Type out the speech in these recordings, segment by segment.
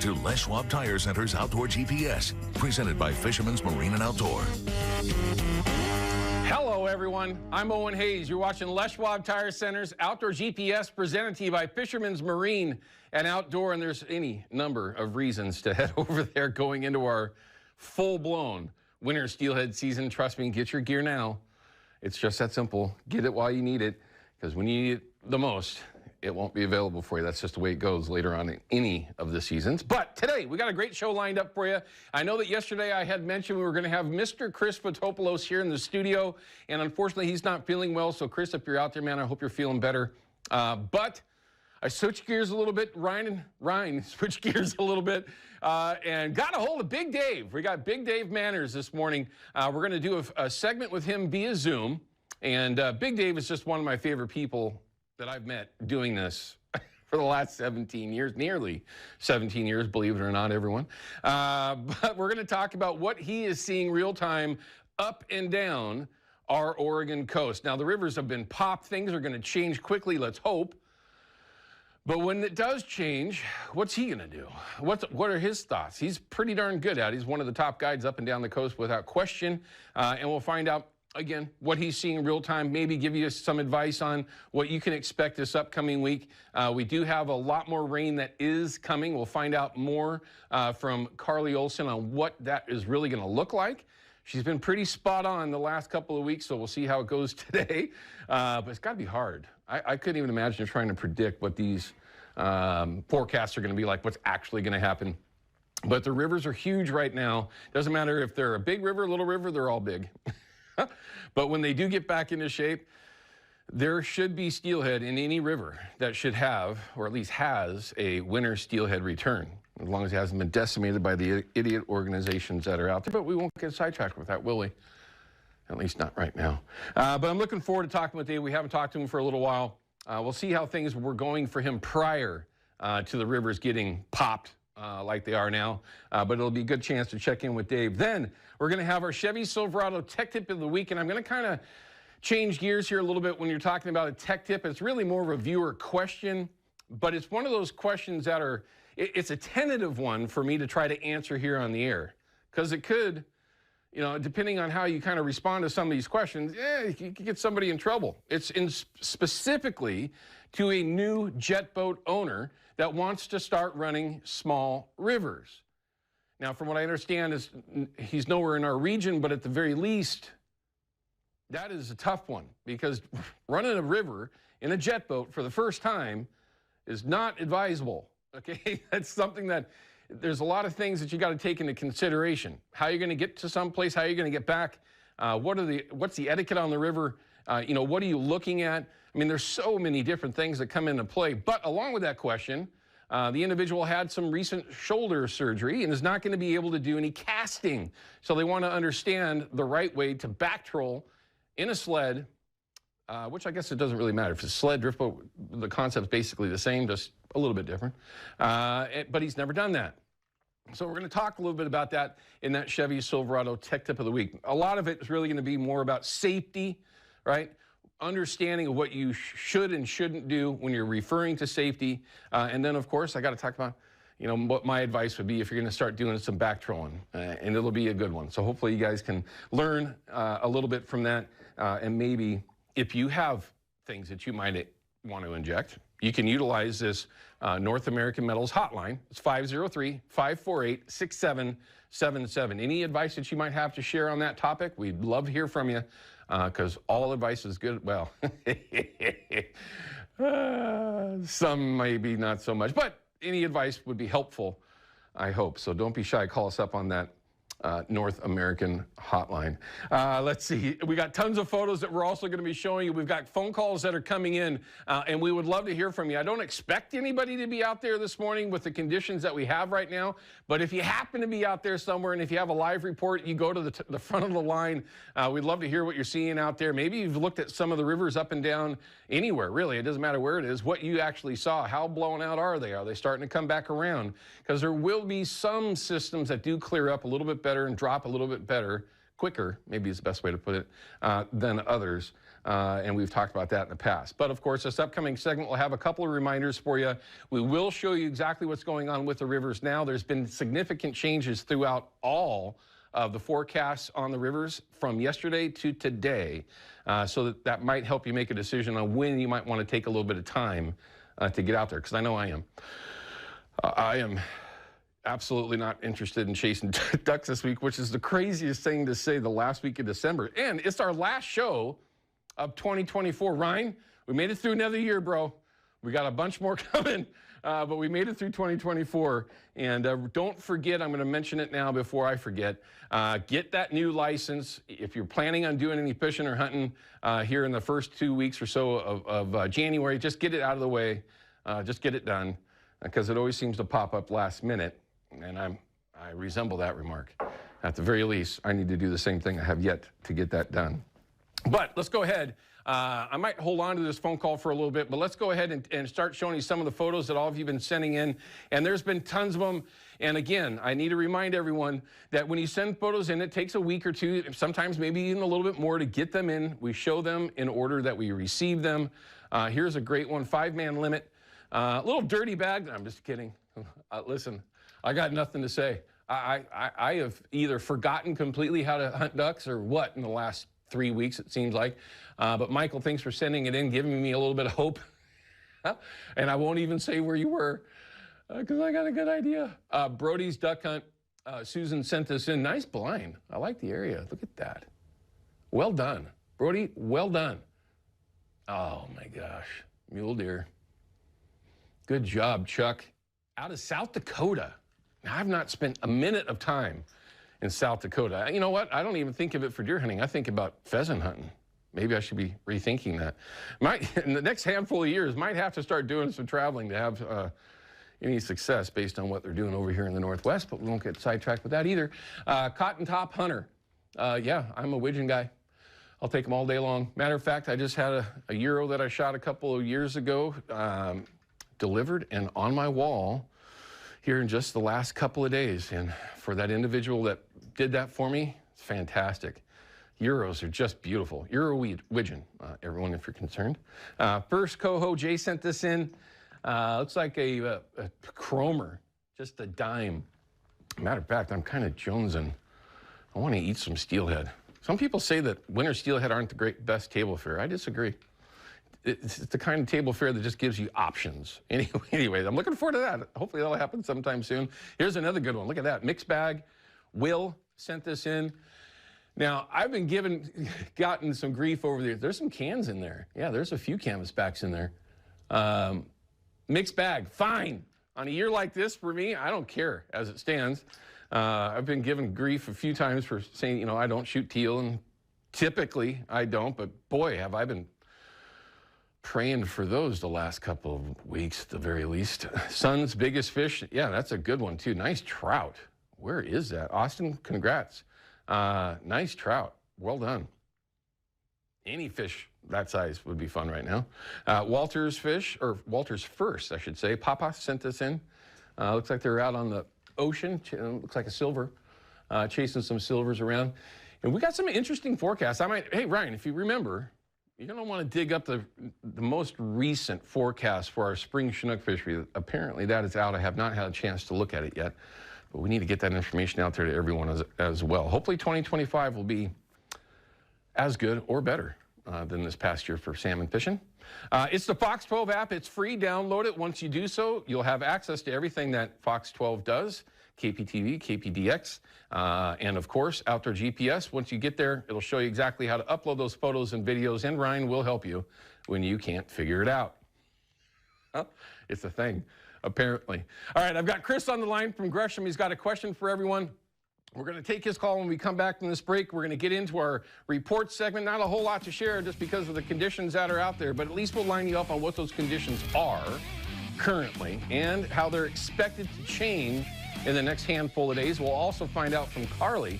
to Les Schwab Tire Center's Outdoor GPS, presented by Fisherman's Marine and Outdoor. Hello, everyone. I'm Owen Hayes. You're watching Les Schwab Tire Center's Outdoor GPS, presented to you by Fisherman's Marine and Outdoor. And there's any number of reasons to head over there going into our full-blown winter steelhead season. Trust me, get your gear now. It's just that simple. Get it while you need it, because when you need it the most, it won't be available for you. That's just the way it goes later on in any of the seasons. But today, we got a great show lined up for you. I know that yesterday I had mentioned we were going to have Mr. Chris Fotopoulos here in the studio, and unfortunately, he's not feeling well. So, Chris, if you're out there, man, I hope you're feeling better. But I switched gears a little bit. Ryan switched gears a little bit and got a hold of Big Dave. We got Big Dave Manners this morning. We're going to do a segment with him via Zoom. And Big Dave is just one of my favorite people that I've met doing this for the last 17 years, nearly 17 years, believe it or not, everyone. But we're going to talk about what he is seeing real time up and down our Oregon coast. Now, the rivers have been popped. Things are going to change quickly, let's hope. But when it does change, what's he going to do? What are his thoughts? He's pretty darn good at it. He's one of the top guides up and down the coast without question. And we'll find out, again, what he's seeing in real time, maybe give you some advice on what you can expect this upcoming week. We do have a lot more rain that is coming. We'll find out more from Carly Olson on what that is really going to look like. She's been pretty spot on the last couple of weeks, so we'll see how it goes today. But it's got to be hard. I couldn't even imagine trying to predict what these forecasts are going to be like, what's actually going to happen. But the rivers are huge right now. Doesn't matter if they're a big river, little river, they're all big. But when they do get back into shape, there should be steelhead in any river that should have, or at least has, a winter steelhead return, as long as it hasn't been decimated by the idiot organizations that are out there. But we won't get sidetracked with that, will we? At least not right now. But I'm looking forward to talking with Dave. We haven't talked to him for a little while. We'll see how things were going for him prior to the rivers getting popped like they are now. But it'll be a good chance to check in with Dave. Then we're going to have our Chevy Silverado Tech Tip of the Week, and I'm going to kind of change gears here a little bit when you're talking about a tech tip. It's really more of a viewer question, but it's one of those questions that are, it's a tentative one for me to try to answer here on the air, because it could, you know, depending on how you kind of respond to some of these questions, you could get somebody in trouble. It's specifically to a new jet boat owner that wants to start running small rivers. Now, from what I understand, is he's nowhere in our region, but at the very least, that is a tough one, because running a river in a jet boat for the first time is not advisable, okay? That's something that there's a lot of things that you got to take into consideration. How you're going to get to someplace, how you're going to get back, what's the etiquette on the river, what are you looking at? I mean, there's so many different things that come into play. But along with that question, the individual had some recent shoulder surgery and is not going to be able to do any casting. So they want to understand the right way to back troll in a sled, which I guess it doesn't really matter. If it's a sled, drift boat, the concept's basically the same, just a little bit different. But he's never done that. So we're going to talk a little bit about that in that Chevy Silverado Tech Tip of the Week. A lot of it is really going to be more about safety, right? Understanding of what you should and shouldn't do when you're referring to safety. And then, of course, I got to talk about, what my advice would be if you're going to start doing some back trolling. And it'll be a good one. So hopefully you guys can learn a little bit from that. And maybe if you have things that you might want to inject, you can utilize this North American Metals hotline. It's 503-548-6777. Any advice that you might have to share on that topic, we'd love to hear from you, because all advice is good. Well, some maybe not so much, but any advice would be helpful, I hope. So don't be shy. Call us up on that North American hotline. Let's see. We got tons of photos that we're also going to be showing you. We've got phone calls that are coming in, and we would love to hear from you. I don't expect anybody to be out there this morning with the conditions that we have right now, but if you happen to be out there somewhere and if you have a live report, you go to the front of the line. We'd love to hear what you're seeing out there. Maybe you've looked at some of the rivers up and down anywhere, really. It doesn't matter where it is, what you actually saw. How blown out are they? Are they starting to come back around? Because there will be some systems that do clear up a little bit better and drop a little bit better, quicker, maybe is the best way to put it, than others. And we've talked about that in the past. But of course, this upcoming segment will have a couple of reminders for you. We will show you exactly what's going on with the rivers now. There's been significant changes throughout all of the forecasts on the rivers from yesterday to today. So that might help you make a decision on when you might want to take a little bit of time to get out there, because I know I am. I am absolutely not interested in chasing ducks this week, which is the craziest thing to say the last week of December. And it's our last show of 2024. Ryan, we made it through another year, bro. We got a bunch more coming, but we made it through 2024. And don't forget, I'm going to mention it now before I forget, get that new license. If you're planning on doing any fishing or hunting here in the first 2 weeks or so of January, just get it out of the way. Just get it done, because it always seems to pop up last minute. And I resemble that remark. At the very least, I need to do the same thing. I have yet to get that done. But let's go ahead. I might hold on to this phone call for a little bit, but let's go ahead and start showing you some of the photos that all of you have been sending in. And there's been tons of them. And again, I need to remind everyone that when you send photos in, it takes a week or two, sometimes maybe even a little bit more to get them in. We show them in order that we receive them. Here's a great one, 5-man limit. Little dirty bag. I'm just kidding. Listen, I got nothing to say. I have either forgotten completely how to hunt ducks or what in the last 3 weeks, it seems like. But Michael, thanks for sending it in, giving me a little bit of hope. And I won't even say where you were, because I got a good idea. Brody's duck hunt. Susan sent this in. Nice blind. I like the area. Look at that. Well done. Brody, well done. Oh, my gosh. Mule deer. Good job, Chuck. Out of South Dakota. Now, I've not spent a minute of time in South Dakota. You know what? I don't even think of it for deer hunting. I think about pheasant hunting. Maybe I should be rethinking that. In the next handful of years, might have to start doing some traveling to have any success based on what they're doing over here in the Northwest, but we won't get sidetracked with that either. Cotton Top Hunter. Yeah, I'm a widgeon guy. I'll take them all day long. Matter of fact, I just had a Euro that I shot a couple of years ago, delivered and on my wall here in just the last couple of days. And for that individual that did that for me, it's fantastic. Euros are just beautiful. Euro widgeon, everyone, if you're concerned. First coho, Jay sent this in. Looks like a chromer, just a dime. Matter of fact, I'm kind of jonesing. I want to eat some steelhead. Some people say that winter steelhead aren't the best table fare. I disagree. It's the kind of table fare that just gives you options. Anyway, I'm looking forward to that. Hopefully that'll happen sometime soon. Here's another good one. Look at that. Mixed bag. Will sent this in. Now, I've been gotten some grief over there. There's some cans in there. Yeah, there's a few canvasbacks in there. Mixed bag, fine. On a year like this, for me, I don't care as it stands. I've been given grief a few times for saying, you know, I don't shoot teal, and typically I don't, but boy, have I been praying for those the last couple of weeks at the very least. Son's biggest fish. Yeah, that's a good one too. Nice trout. Where is that? Austin, congrats. Nice trout. Well done. Any fish that size would be fun right now. Walter's fish, or Walter's first, I should say. Papa sent this in. Looks like they're out on the ocean. Looks like a silver. Chasing some silvers around. And we got some interesting forecasts. Hey, Ryan, if you remember, you're going to want to dig up the most recent forecast for our spring Chinook fishery. Apparently that is out. I have not had a chance to look at it yet, but we need to get that information out there to everyone as well. Hopefully 2025 will be as good or better than this past year for salmon fishing. It's the Fox 12 app. It's free. Download it. Once you do so, you'll have access to everything that Fox 12 does. KPTV, KPDX, and of course, Outdoor GPS. Once you get there, it'll show you exactly how to upload those photos and videos, and Ryan will help you when you can't figure it out. Huh? It's a thing, apparently. All right, I've got Chris on the line from Gresham. He's got a question for everyone. We're going to take his call when we come back from this break. We're going to get into our report segment. Not a whole lot to share just because of the conditions that are out there, but at least we'll line you up on what those conditions are currently and how they're expected to change in the next handful of days. We'll also find out from Carly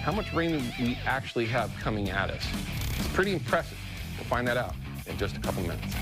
how much rain we actually have coming at us. It's pretty impressive. We'll find that out in just a couple minutes.